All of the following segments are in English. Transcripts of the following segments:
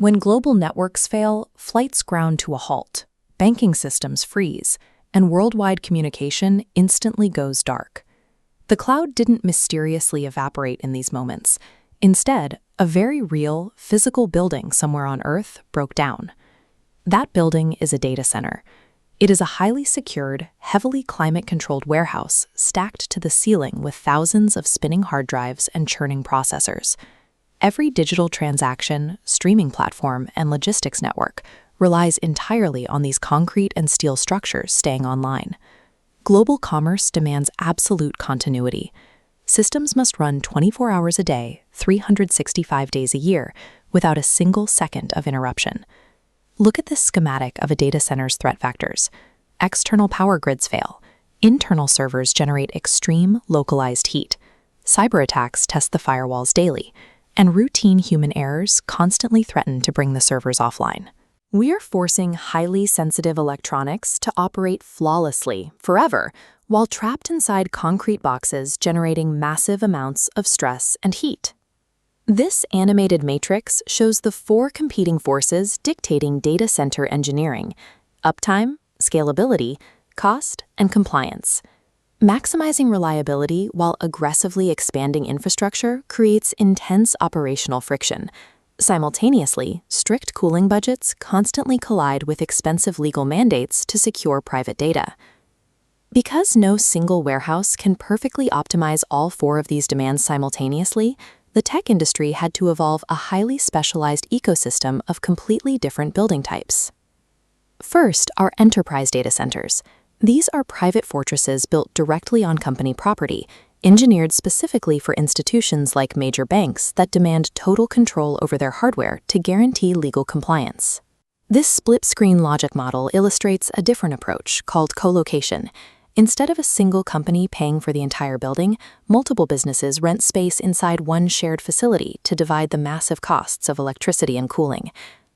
When global networks fail, flights ground to a halt, banking systems freeze, and worldwide communication instantly goes dark. The cloud didn't mysteriously evaporate in these moments. Instead, a very real, physical building somewhere on Earth broke down. That building is a data center. It is a highly secured, heavily climate-controlled warehouse stacked to the ceiling with thousands of spinning hard drives and churning processors. Every digital transaction, streaming platform, and logistics network relies entirely on these concrete and steel structures staying online. Global commerce demands absolute continuity. Systems must run 24 hours a day, 365 days a year, without a single second of interruption. Look at this schematic of a data center's threat factors. External power grids fail. Internal servers generate extreme, localized heat. Cyber attacks test the firewalls daily. And routine human errors constantly threaten to bring the servers offline. We're forcing highly sensitive electronics to operate flawlessly, forever, while trapped inside concrete boxes generating massive amounts of stress and heat. This animated matrix shows the four competing forces dictating data center engineering: uptime, scalability, cost, and compliance. Maximizing reliability while aggressively expanding infrastructure creates intense operational friction. Simultaneously, strict cooling budgets constantly collide with expensive legal mandates to secure private data. Because no single warehouse can perfectly optimize all four of these demands simultaneously, the tech industry had to evolve a highly specialized ecosystem of completely different building types. First are enterprise data centers. These are private fortresses built directly on company property, engineered specifically for institutions like major banks that demand total control over their hardware to guarantee legal compliance. This split-screen logic model illustrates a different approach called co-location. Instead of a single company paying for the entire building, multiple businesses rent space inside one shared facility to divide the massive costs of electricity and cooling.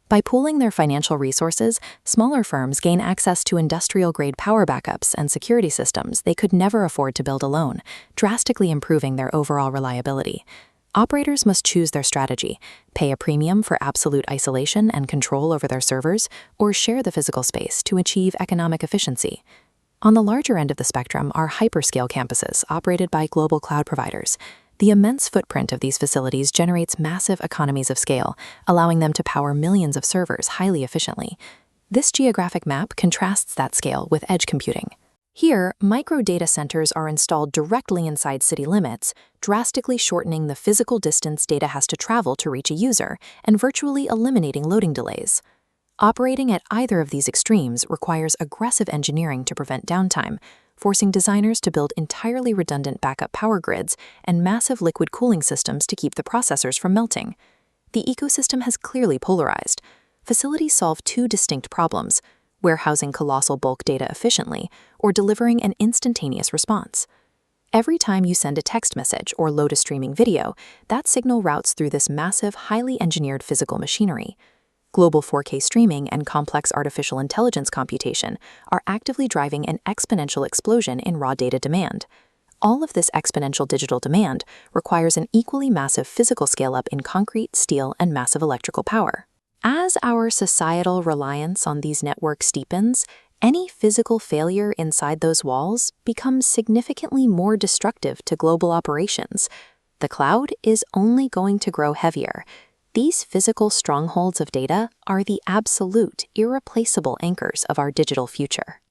By pooling their financial resources, smaller firms gain access to industrial-grade power backups and security systems they could never afford to build alone, drastically improving their overall reliability. Operators must choose their strategy: pay a premium for absolute isolation and control over their servers, or share the physical space to achieve economic efficiency. On the larger end of the spectrum are hyperscale campuses operated by global cloud providers. The immense footprint of these facilities generates massive economies of scale, allowing them to power millions of servers highly efficiently. This geographic map contrasts that scale with edge computing. Here, micro data centers are installed directly inside city limits, drastically shortening the physical distance data has to travel to reach a user and virtually eliminating loading delays. Operating at either of these extremes requires aggressive engineering to prevent downtime, forcing designers to build entirely redundant backup power grids and massive liquid cooling systems to keep the processors from melting. The ecosystem has clearly polarized. Facilities solve two distinct problems: warehousing colossal bulk data efficiently, or delivering an instantaneous response. Every time you send a text message or load a streaming video, that signal routes through this massive, highly engineered physical machinery. Global 4K streaming and complex artificial intelligence computation are actively driving an exponential explosion in raw data demand. All of this exponential digital demand requires an equally massive physical scale-up in concrete, steel, and massive electrical power. As our societal reliance on these networks steepens, any physical failure inside those walls becomes significantly more destructive to global operations. The cloud is only going to grow heavier. These physical strongholds of data are the absolute, irreplaceable anchors of our digital future.